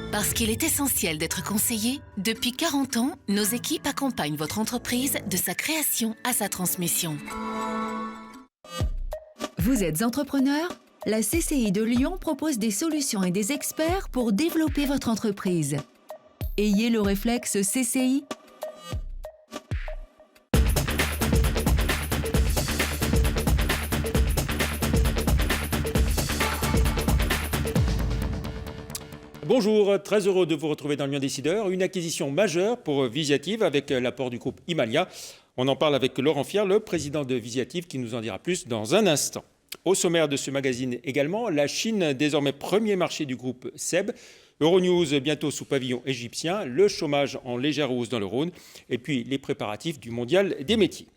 Parce qu'il est essentiel d'être conseillé, depuis 40 ans, nos équipes accompagnent votre entreprise de sa création à sa transmission. Vous êtes entrepreneur ? La CCI de Lyon propose des solutions et des experts pour développer votre entreprise. Ayez le réflexe CCI. Bonjour, très heureux de vous retrouver dans Lyon Décideur. Une acquisition majeure pour Visiative avec l'apport du groupe Himalaya. On en parle avec Laurent Fier, le président de Visiative, qui nous en dira plus dans un instant. Au sommaire de ce magazine également, la Chine, désormais premier marché du groupe SEB. Euronews, bientôt sous pavillon égyptien. Le chômage en légère hausse dans le Rhône. Et puis les préparatifs du mondial des métiers.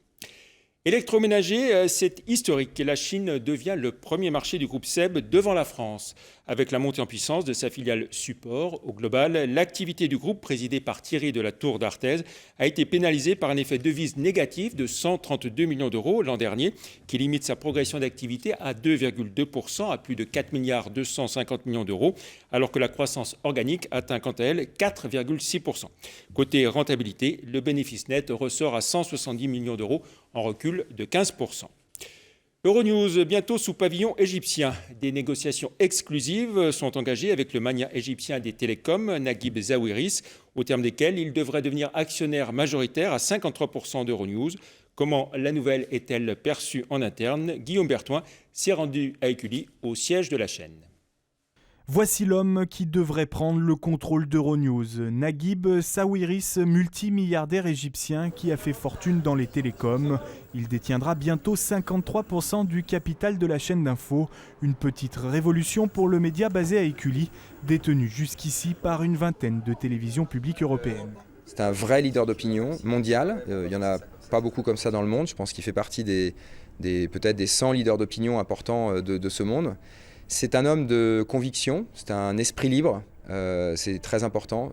Électroménager, c'est historique. La Chine devient le premier marché du groupe SEB devant la France. Avec la montée en puissance de sa filiale Support, au global, l'activité du groupe, présidée par Thierry de la Tour d'Arthez, a été pénalisée par un effet devise négatif de 132 millions d'euros l'an dernier, qui limite sa progression d'activité à 2,2%, à plus de 4 milliards 250 millions d'euros, alors que la croissance organique atteint quant à elle 4,6%. Côté rentabilité, le bénéfice net ressort à 170 millions d'euros, en recul de 15%. Euronews, bientôt sous pavillon égyptien. Des négociations exclusives sont engagées avec le magnat égyptien des télécoms, Naguib Zawiris, au terme desquelles il devrait devenir actionnaire majoritaire à 53% d'Euronews. Comment la nouvelle est-elle perçue en interne ? Guillaume Bertoin s'est rendu à Écully, au siège de la chaîne. Voici l'homme qui devrait prendre le contrôle d'Euronews. Naguib Sawiris, multimilliardaire égyptien qui a fait fortune dans les télécoms. Il détiendra bientôt 53% du capital de la chaîne d'info. Une petite révolution pour le média basé à Écully, détenu jusqu'ici par une vingtaine de télévisions publiques européennes. C'est un vrai leader d'opinion mondial. Il n'y en a pas beaucoup comme ça dans le monde. Je pense qu'il fait partie peut-être des 100 leaders d'opinion importants de ce monde. C'est un homme de conviction, c'est un esprit libre, c'est très important.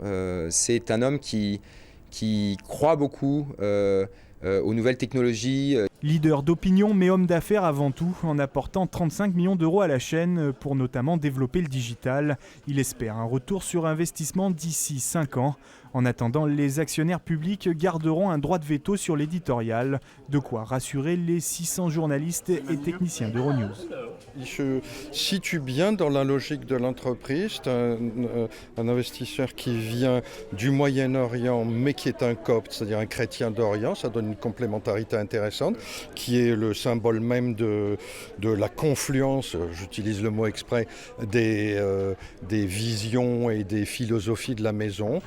C'est un homme qui croit beaucoup aux nouvelles technologies. Leader d'opinion mais homme d'affaires avant tout, en apportant 35 millions d'euros à la chaîne pour notamment développer le digital. Il espère un retour sur investissement d'ici 5 ans. En attendant, les actionnaires publics garderont un droit de veto sur l'éditorial, de quoi rassurer les 600 journalistes et techniciens d'Euronews. Il se situe bien dans la logique de l'entreprise. C'est un investisseur qui vient du Moyen-Orient, mais qui est un copte, c'est-à-dire un chrétien d'Orient. Ça donne une complémentarité intéressante, qui est le symbole même de la confluence, j'utilise le mot exprès, des visions et des philosophies de la maison.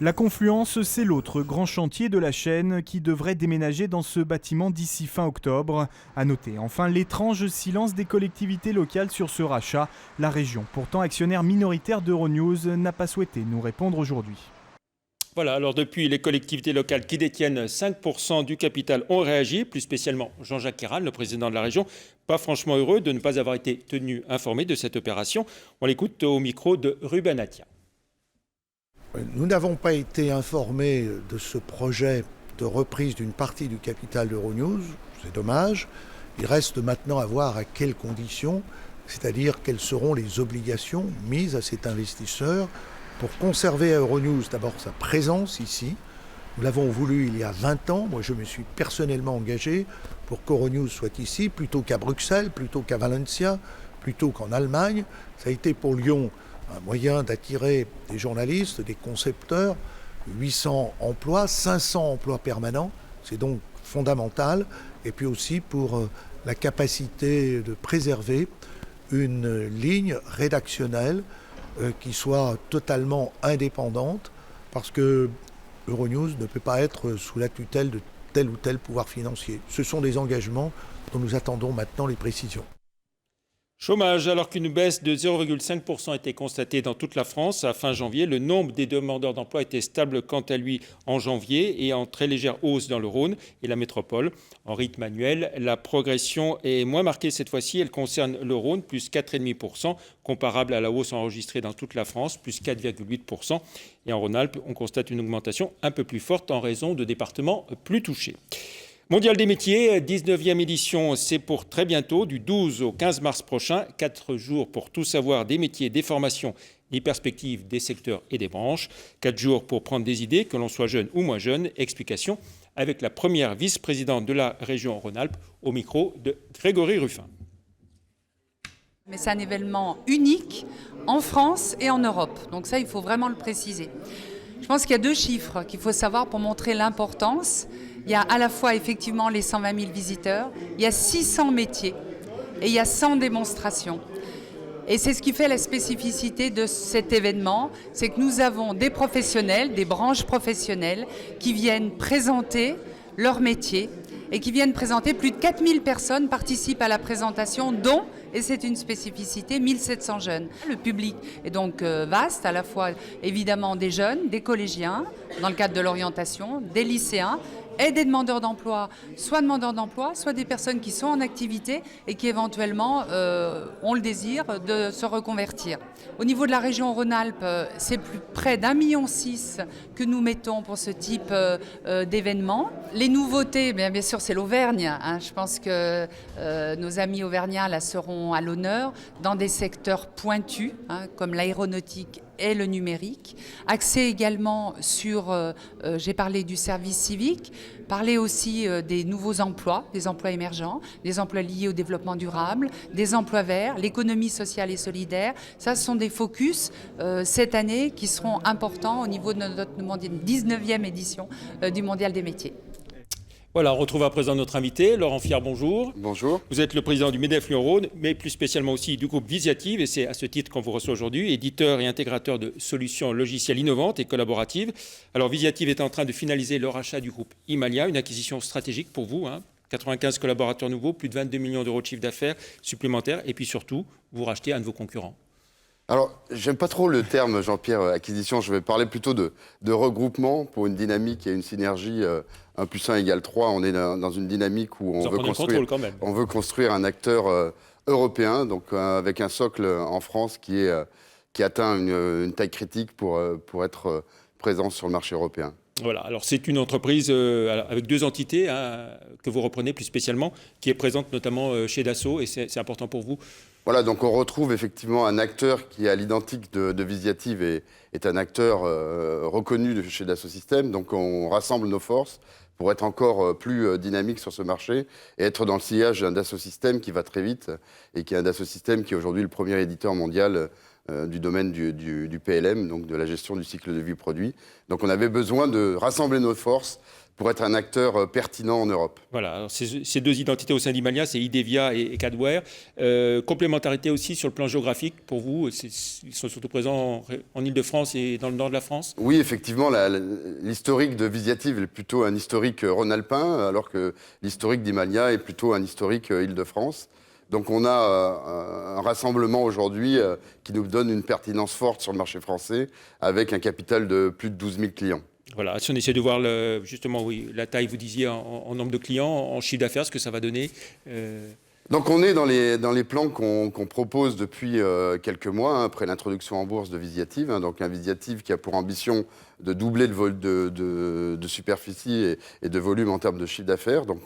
La confluence, c'est l'autre grand chantier de la chaîne qui devrait déménager dans ce bâtiment d'ici fin octobre. À noter enfin l'étrange silence des collectivités locales sur ce rachat. La région, pourtant actionnaire minoritaire d'Euronews, n'a pas souhaité nous répondre aujourd'hui. Voilà, alors depuis, les collectivités locales qui détiennent 5% du capital ont réagi, plus spécialement Jean-Jacques Ayral, le président de la région, pas franchement heureux de ne pas avoir été tenu informé de cette opération. On l'écoute au micro de Ruben Atia. Nous n'avons pas été informés de ce projet de reprise d'une partie du capital d'Euronews, c'est dommage. Il reste maintenant à voir à quelles conditions, c'est-à-dire quelles seront les obligations mises à cet investisseur pour conserver à Euronews d'abord sa présence ici. Nous l'avons voulu il y a 20 ans, moi je me suis personnellement engagé pour qu'Euronews soit ici, plutôt qu'à Bruxelles, plutôt qu'à Valencia, plutôt qu'en Allemagne. Ça a été pour Lyon un moyen d'attirer des journalistes, des concepteurs, 800 emplois, 500 emplois permanents, c'est donc fondamental, et puis aussi pour la capacité de préserver une ligne rédactionnelle qui soit totalement indépendante, parce que Euronews ne peut pas être sous la tutelle de tel ou tel pouvoir financier. Ce sont des engagements dont nous attendons maintenant les précisions. Chômage, alors qu'une baisse de 0,5% a été constatée dans toute la France à fin janvier, le nombre des demandeurs d'emploi était stable quant à lui en janvier et en très légère hausse dans le Rhône et la métropole. En rythme annuel, la progression est moins marquée cette fois-ci. Elle concerne le Rhône, plus 4,5%, comparable à la hausse enregistrée dans toute la France, plus 4,8%. Et en Rhône-Alpes, on constate une augmentation un peu plus forte en raison de départements plus touchés. Mondial des métiers, 19e édition, c'est pour très bientôt, du 12 au 15 mars prochain. 4 jours pour tout savoir des métiers, des formations, des perspectives, des secteurs et des branches. 4 jours pour prendre des idées, que l'on soit jeune ou moins jeune. Explication avec la première vice-présidente de la région Rhône-Alpes, au micro de Grégory Ruffin. Mais c'est un événement unique en France et en Europe. Donc ça, il faut vraiment le préciser. Je pense qu'il y a 2 chiffres qu'il faut savoir pour montrer l'importance. Il y a à la fois effectivement les 120 000 visiteurs, il y a 600 métiers et il y a 100 démonstrations. Et c'est ce qui fait la spécificité de cet événement, c'est que nous avons des professionnels, des branches professionnelles qui viennent présenter leur métier et qui viennent présenter. Plus de 4000 personnes participent à la présentation, dont, et c'est une spécificité, 1700 jeunes. Le public est donc vaste, à la fois évidemment des jeunes, des collégiens, dans le cadre de l'orientation, des lycéens, et des demandeurs d'emploi, soit demandeurs d'emploi, soit des personnes qui sont en activité et qui éventuellement ont le désir de se reconvertir. Au niveau de la région Rhône-Alpes, c'est plus près d'1,6 million que nous mettons pour ce type d'événement. Les nouveautés, bien sûr, c'est l'Auvergne. Je pense que nos amis auvergnats là, seront à l'honneur dans des secteurs pointus, comme l'aéronautique et le numérique. Axé également sur, j'ai parlé du service civique, parler aussi des nouveaux emplois, des emplois émergents, des emplois liés au développement durable, des emplois verts, l'économie sociale et solidaire. Ça, ce sont des focus cette année qui seront importants au niveau de notre 19e édition du Mondial des métiers. Voilà, on retrouve à présent notre invité, Laurent Fiard, bonjour. Bonjour. Vous êtes le président du MEDEF Lyon-Rhône, mais plus spécialement aussi du groupe Visiative, et c'est à ce titre qu'on vous reçoit aujourd'hui, éditeur et intégrateur de solutions logicielles innovantes et collaboratives. Alors Visiative est en train de finaliser le rachat du groupe Imalia, une acquisition stratégique pour vous, 95 collaborateurs nouveaux, plus de 22 millions d'euros de chiffre d'affaires supplémentaires, et puis surtout, vous rachetez un de vos concurrents. Alors, j'aime pas trop le terme, Jean-Pierre, acquisition. Je vais parler plutôt de regroupement pour une dynamique et une synergie 1 + 1 = 3. On est dans une dynamique où on veut construire un acteur européen, donc avec un socle en France qui atteint une taille critique pour être présent sur le marché européen. Voilà, alors c'est une entreprise avec 2 entités que vous reprenez plus spécialement, qui est présente notamment chez Dassault, et c'est important pour vous. Voilà, donc on retrouve effectivement un acteur qui, à l'identique de Visiative, est un acteur reconnu chez Dassault Systèmes. Donc on rassemble nos forces pour être encore plus dynamique sur ce marché et être dans le sillage d'un Dassault Systèmes qui va très vite et qui est un Dassault Systèmes qui est aujourd'hui le premier éditeur mondial du domaine du PLM, donc de la gestion du cycle de vie produit. Donc on avait besoin de rassembler nos forces pour être un acteur pertinent en Europe. Voilà, alors ces 2 identités au sein d'Imalia, c'est Idevia et Cadware. Complémentarité aussi sur le plan géographique pour vous, ils sont surtout présents en Île-de-France et dans le nord de la France? Oui, effectivement, l'historique de Visiative est plutôt un historique rhône-alpin, alors que l'historique d'Imalia est plutôt un historique Île-de-France. Donc on a un rassemblement aujourd'hui qui nous donne une pertinence forte sur le marché français, avec un capital de plus de 12 000 clients. Voilà, si on essaie de voir justement la taille, vous disiez, en nombre de clients, en chiffre d'affaires, ce que ça va donner. Donc on est dans les plans qu'on propose depuis quelques mois, après l'introduction en bourse de Visiative. Donc un Visiative qui a pour ambition de doubler de superficie et de volume en termes de chiffre d'affaires. Donc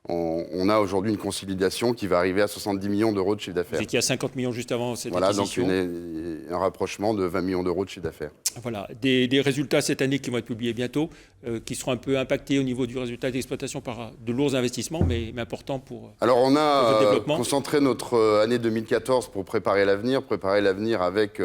on a aujourd'hui une consolidation qui va arriver à 70 millions d'euros de chiffre d'affaires. Vous étiez à 50 millions juste avant cette acquisition. Voilà, donc un rapprochement de 20 millions d'euros de chiffre d'affaires. Voilà, des résultats cette année qui vont être publiés bientôt, qui seront un peu impactés au niveau du résultat d'exploitation par de lourds investissements, mais importants pour Alors on a concentré notre année 2014 pour préparer l'avenir avec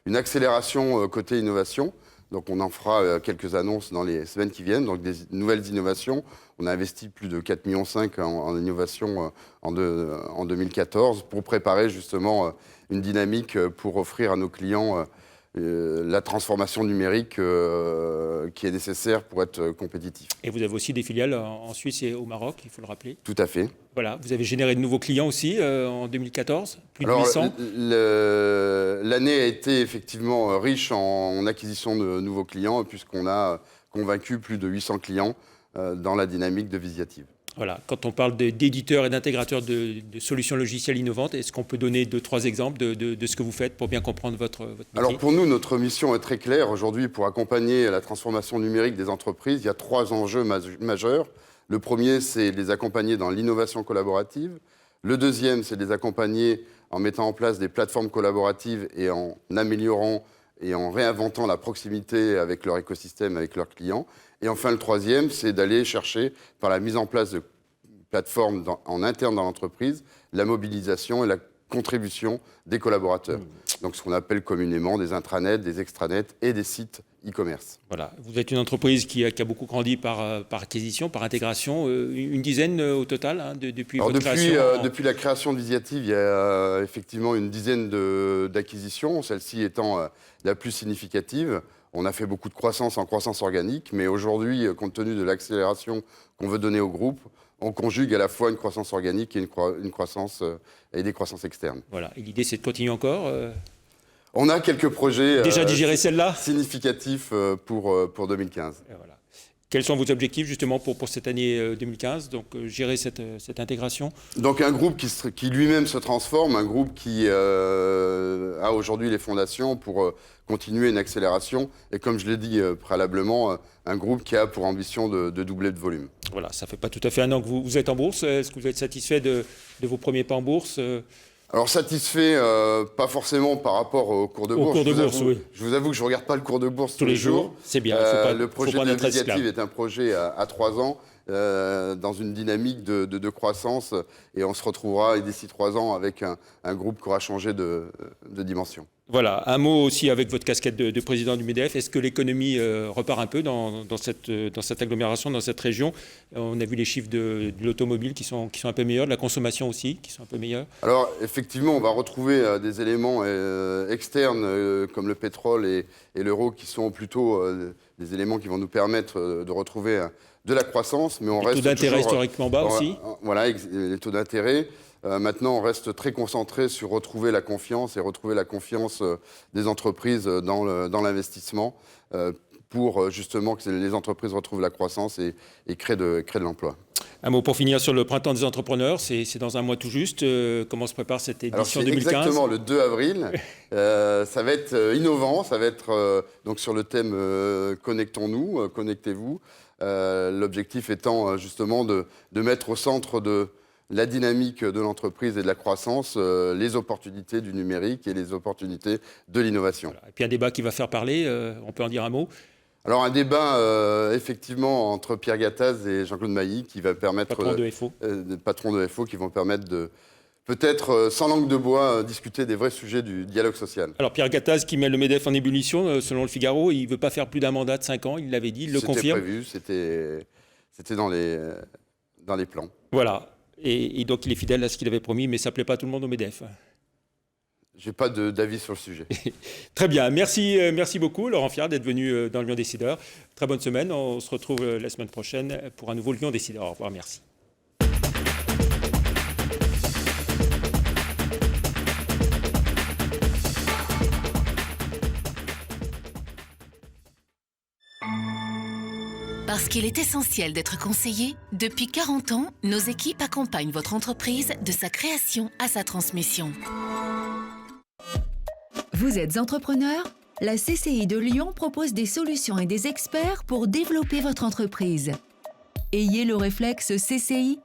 une accélération côté innovation. Donc on en fera quelques annonces dans les semaines qui viennent, donc des nouvelles innovations. On a investi plus de 4,5 millions en innovation en 2014 pour préparer justement une dynamique pour offrir à nos clients la transformation numérique qui est nécessaire pour être compétitif. Et vous avez aussi des filiales en Suisse et au Maroc, il faut le rappeler. Tout à fait. Voilà, vous avez généré de nouveaux clients aussi en 2014, plus de 800. L'année a été effectivement riche en acquisition de nouveaux clients, puisqu'on a convaincu plus de 800 clients dans la dynamique de Visiative. Voilà, quand on parle d'éditeurs et d'intégrateurs de solutions logicielles innovantes, est-ce qu'on peut donner 2-3 exemples de ce que vous faites pour bien comprendre votre métier? Alors pour nous, notre mission est très claire. Aujourd'hui, pour accompagner la transformation numérique des entreprises, il y a 3 enjeux majeurs. Le premier, c'est de les accompagner dans l'innovation collaborative. Le deuxième, c'est de les accompagner en mettant en place des plateformes collaboratives et en améliorant et en réinventant la proximité avec leur écosystème, avec leurs clients. Et enfin, le troisième, c'est d'aller chercher, par la mise en place de plateformes en interne dans l'entreprise, la mobilisation et la contribution des collaborateurs. Donc ce qu'on appelle communément des intranets, des extranets et des sites e-commerce. Voilà. Vous êtes une entreprise qui a beaucoup grandi par acquisition, par intégration, une dizaine au total depuis votre création. Depuis la création de Visiative, il y a effectivement une dizaine d'acquisitions, celle-ci étant la plus significative. On a fait beaucoup de croissance en croissance organique, mais aujourd'hui, compte tenu de l'accélération qu'on veut donner au groupe, on conjugue à la fois une croissance organique et une croissance et des croissances externes. Voilà. Et l'idée, c'est de continuer encore On a quelques projets déjà digéré celle-là significatifs pour 2015. Et voilà. Quels sont vos objectifs justement pour cette année 2015 ? Donc gérer cette intégration. Donc un groupe qui lui-même se transforme, un groupe qui a aujourd'hui les fondations pour continuer une accélération et comme je l'ai dit préalablement, un groupe qui a pour ambition de doubler de volume. Voilà, ça fait pas tout à fait un an que vous êtes en bourse. Est-ce que vous êtes satisfait de vos premiers pas en bourse ? Alors satisfait, pas forcément par rapport au cours de bourse. Au cours de bourse, oui. Je vous avoue que je ne regarde pas le cours de bourse tous les jours. C'est bien. Le projet de Visiative est un projet à 3 ans, dans une dynamique de croissance. Et on se retrouvera d'ici 3 ans avec un groupe qui aura changé de dimension. Voilà, un mot aussi avec votre casquette de président du MEDEF. Est-ce que l'économie repart un peu dans cette agglomération, dans cette région ? On a vu les chiffres de l'automobile qui sont un peu meilleurs, de la consommation aussi qui sont un peu meilleurs. Alors effectivement, on va retrouver des éléments externes comme le pétrole et l'euro qui sont plutôt des éléments qui vont nous permettre de retrouver de la croissance. Mais les taux d'intérêt historiquement bas aussi. Voilà, les taux d'intérêt. Maintenant, on reste très concentré sur retrouver la confiance des entreprises dans l'investissement pour justement que les entreprises retrouvent la croissance et créent de l'emploi. Un mot pour finir sur le printemps des entrepreneurs, c'est dans un mois tout juste. Comment se prépare cette édition 2015 ? Exactement le 2 avril. Ça va être innovant, ça va être donc sur le thème Connectons-nous, connectez-vous. L'objectif étant justement de mettre au centre de la dynamique de l'entreprise et de la croissance, les opportunités du numérique et les opportunités de l'innovation. Voilà. Et puis un débat qui va faire parler, on peut en dire un mot ? Alors un débat effectivement entre Pierre Gattaz et Jean-Claude Mailly qui va permettre... Patron de FO, qui vont permettre de, peut-être sans langue de bois, discuter des vrais sujets du dialogue social. Alors Pierre Gattaz qui met le MEDEF en ébullition, selon le Figaro, il ne veut pas faire plus d'un mandat de 5 ans, il l'avait dit, il le confirme. C'était prévu, c'était dans les plans. Voilà. Et donc il est fidèle à ce qu'il avait promis, mais ça ne plaît pas à tout le monde au MEDEF. Je n'ai pas d'avis sur le sujet. Très bien, merci beaucoup Laurent Fiard d'être venu dans le Lion Décideur. Très bonne semaine, on se retrouve la semaine prochaine pour un nouveau Lion Décideur. Au revoir, merci. Parce qu'il est essentiel d'être conseillé, depuis 40 ans, nos équipes accompagnent votre entreprise de sa création à sa transmission. Vous êtes entrepreneur ? La CCI de Lyon propose des solutions et des experts pour développer votre entreprise. Ayez le réflexe CCI